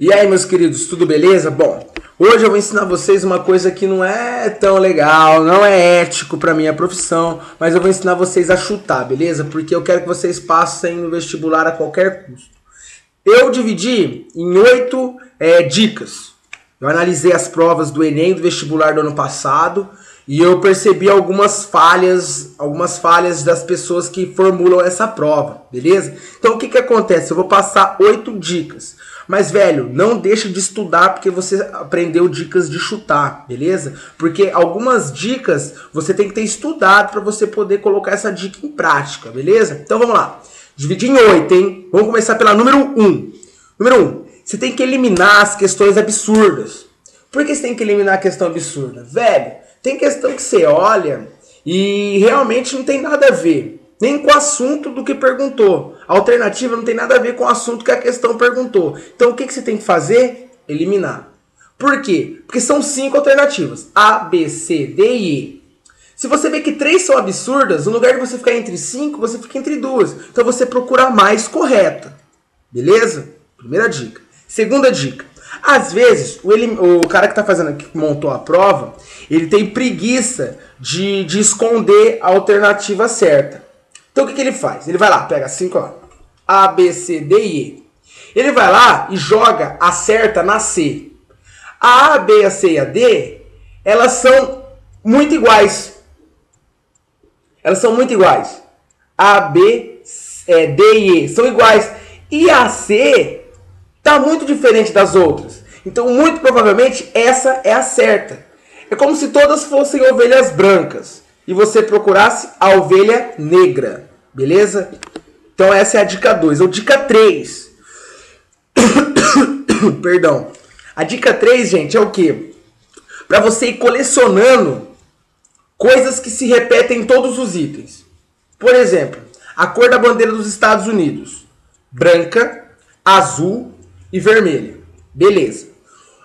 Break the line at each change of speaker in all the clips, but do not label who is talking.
E aí, meus queridos, tudo beleza? Bom, hoje eu vou ensinar vocês uma coisa que não é tão legal, não é ético pra minha profissão, mas eu vou ensinar vocês a chutar, beleza? Porque eu quero que vocês passem no vestibular a qualquer custo. Eu dividi em 8 dicas. Eu analisei as provas do Enem do vestibular do ano passado e eu percebi algumas falhas das pessoas que formulam essa prova, beleza? Então o que acontece? Eu vou passar 8 dicas. Mas, velho, não deixa de estudar porque você aprendeu dicas de chutar, beleza? Porque algumas dicas você tem que ter estudado para você poder colocar essa dica em prática, beleza? Então vamos lá. Dividir em 8, hein? Vamos começar pela número 1. Número 1. Você tem que eliminar as questões absurdas. Por que você tem que eliminar a questão absurda? Velho, tem questão que você olha e realmente não tem nada a ver. Nem com o assunto do que perguntou. A alternativa não tem nada a ver com o assunto que a questão perguntou. Então o que você tem que fazer? Eliminar. Por quê? Porque são 5 alternativas. A, B, C, D e E. Se você vê que 3 são absurdas, no lugar de você ficar entre 5, você fica entre 2. Então você procura a mais correta. Beleza? Primeira dica. Segunda dica. Às vezes, o cara que tá fazendo aqui, que montou a prova, ele tem preguiça de esconder a alternativa certa. Então o que ele faz? Ele vai lá, pega 5, ó, A, B, C, D e E. Ele vai lá e joga a certa na C. A B, a C e a D, elas são muito iguais. Elas são muito iguais. A, B, D e E são iguais. E a C tá muito diferente das outras. Então, muito provavelmente, essa é a certa. É como se todas fossem ovelhas brancas e você procurasse a ovelha negra. Beleza? Então, essa é a dica 2. Ou dica 3. Perdão. A dica 3, gente, é o quê? Para você ir colecionando coisas que se repetem em todos os itens. Por exemplo, a cor da bandeira dos Estados Unidos. Branca, azul e vermelha. Beleza.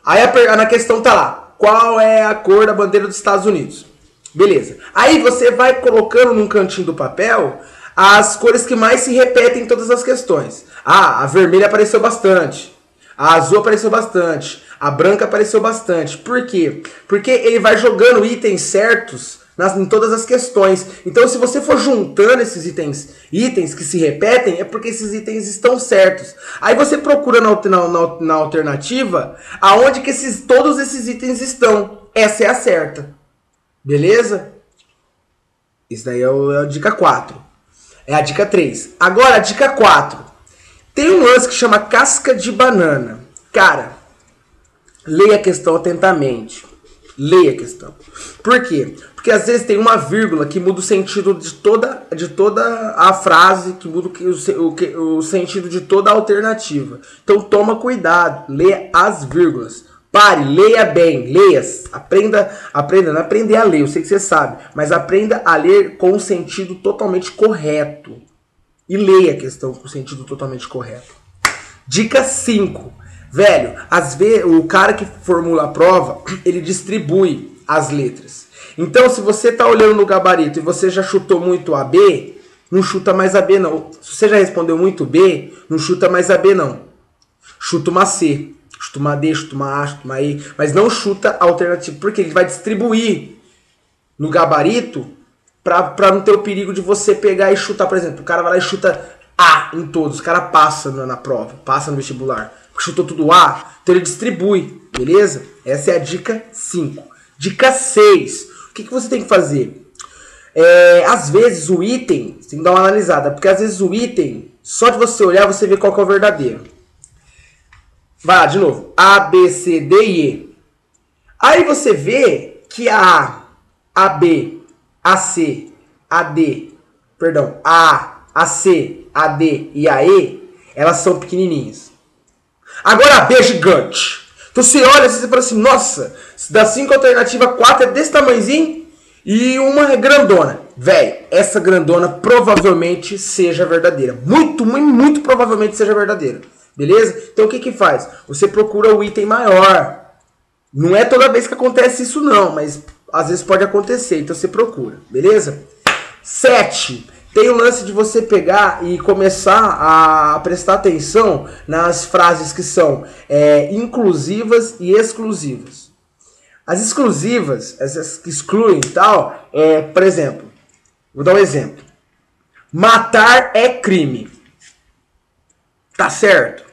Aí na questão tá lá. Qual é a cor da bandeira dos Estados Unidos? Beleza. Aí você vai colocando num cantinho do papel as cores que mais se repetem em todas as questões. Ah, a vermelha apareceu bastante. A azul apareceu bastante. A branca apareceu bastante. Por quê? Porque ele vai jogando itens certos em todas as questões. Então, se você for juntando esses itens que se repetem, é porque esses itens estão certos. Aí você procura na alternativa aonde que todos esses itens estão. Essa é a certa. Beleza? Isso daí é a dica 4. É a dica 3. Agora, a dica 4. Tem um lance que chama casca de banana. Cara, leia a questão atentamente. Leia a questão. Por quê? Porque às vezes tem uma vírgula que muda o sentido de toda a frase, que muda o sentido de toda a alternativa. Então toma cuidado, leia as vírgulas. Pare, leia bem, leia, aprenda, não aprender a ler, eu sei que você sabe, mas aprenda a ler com o sentido totalmente correto. E leia a questão com o sentido totalmente correto. Dica 5. Velho, às vezes o cara que formula a prova, ele distribui as letras. Então, se você tá olhando no gabarito e você já chutou muito a B, não chuta mais a B não. Se você já respondeu muito B, não chuta mais a B não. Chuta uma C, chuta uma D, chuta uma A, chuta uma E, mas não chuta a alternativa, porque ele vai distribuir no gabarito para não ter o perigo de você pegar e chutar, por exemplo, o cara vai lá e chuta A em todos, o cara passa na prova, passa no vestibular. Chutou tudo A, então ele distribui, beleza? Essa é a dica 5. Dica 6. O que você tem que fazer? Às vezes o item, você tem que dar uma analisada, porque às vezes o item, só de você olhar, você vê qual que é o verdadeiro. Vai lá, de novo. A, B, C, D e E. Aí você vê que a B, a C, a D, perdão, a C, a D e a E, elas são pequenininhas. Agora a B é gigante. Então você olha e você fala assim, nossa, das 5 alternativas, 4 é desse tamanhozinho e uma é grandona. Velho, essa grandona provavelmente seja verdadeira. Muito, muito, muito provavelmente seja verdadeira. Beleza? Então o que faz? Você procura o item maior. Não é toda vez que acontece isso não, mas às vezes pode acontecer. Então você procura. Beleza? 7. tem o lance de você pegar e começar a prestar atenção nas frases que são inclusivas e exclusivas. As exclusivas, essas que excluem e tal, por exemplo, vou dar um exemplo. Matar é crime. Tá certo?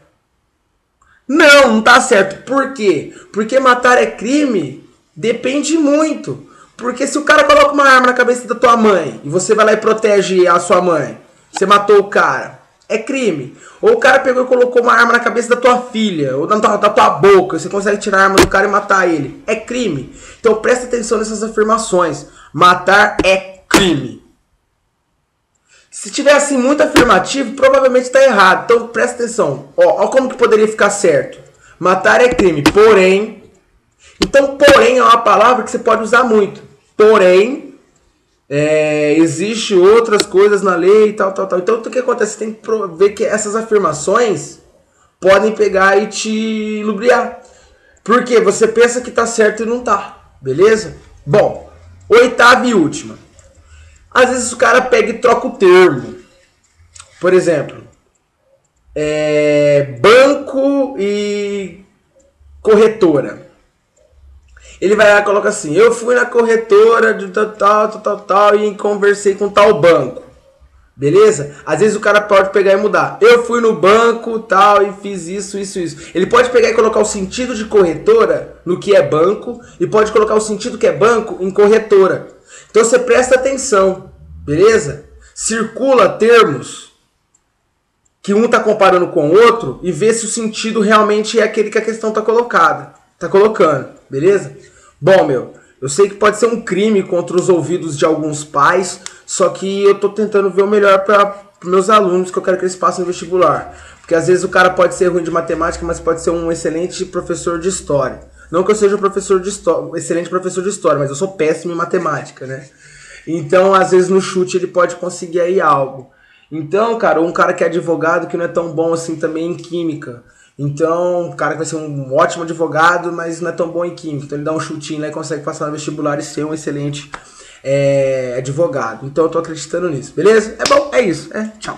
Não, não tá certo. Por quê? Porque matar é crime depende muito. Porque se o cara coloca uma arma na cabeça da tua mãe e você vai lá e protege a sua mãe, você matou o cara, é crime. Ou o cara pegou e colocou uma arma na cabeça da tua filha, ou da tua boca, você consegue tirar a arma do cara e matar ele, é crime. Então presta atenção nessas afirmações. Matar é crime. Se tiver assim muito afirmativo, provavelmente está errado. Então presta atenção. Ó como que poderia ficar certo. Matar é crime, porém... Então, porém é uma palavra que você pode usar muito. Porém, existe outras coisas na lei e tal. Então, o que acontece? Você tem que ver que essas afirmações podem pegar e te lubriar. Porque você pensa que tá certo e não tá. Beleza? Bom, oitava e última. Às vezes o cara pega e troca o termo. Por exemplo, banco e corretora. Ele vai lá e coloca assim, eu fui na corretora de tal e conversei com tal banco. Beleza? Às vezes o cara pode pegar e mudar. Eu fui no banco tal e fiz isso. Ele pode pegar e colocar o sentido de corretora no que é banco e pode colocar o sentido que é banco em corretora. Então você presta atenção, beleza? Circula termos que um está comparando com o outro e vê se o sentido realmente é aquele que a questão está colocando, beleza? Bom, eu sei que pode ser um crime contra os ouvidos de alguns pais, só que eu tô tentando ver o melhor para meus alunos, que eu quero que eles passem no vestibular. Porque às vezes o cara pode ser ruim de matemática, mas pode ser um excelente professor de história. Não que eu seja um excelente professor de história, mas eu sou péssimo em matemática, né? Então, às vezes no chute ele pode conseguir aí algo. Então, cara, um cara que é advogado que não é tão bom assim também em química. Então, o cara que vai ser um ótimo advogado, mas não é tão bom em química. Então ele dá um chutinho lá e consegue passar no vestibular e ser um excelente advogado. Então eu tô acreditando nisso, beleza? É bom, é isso. Tchau.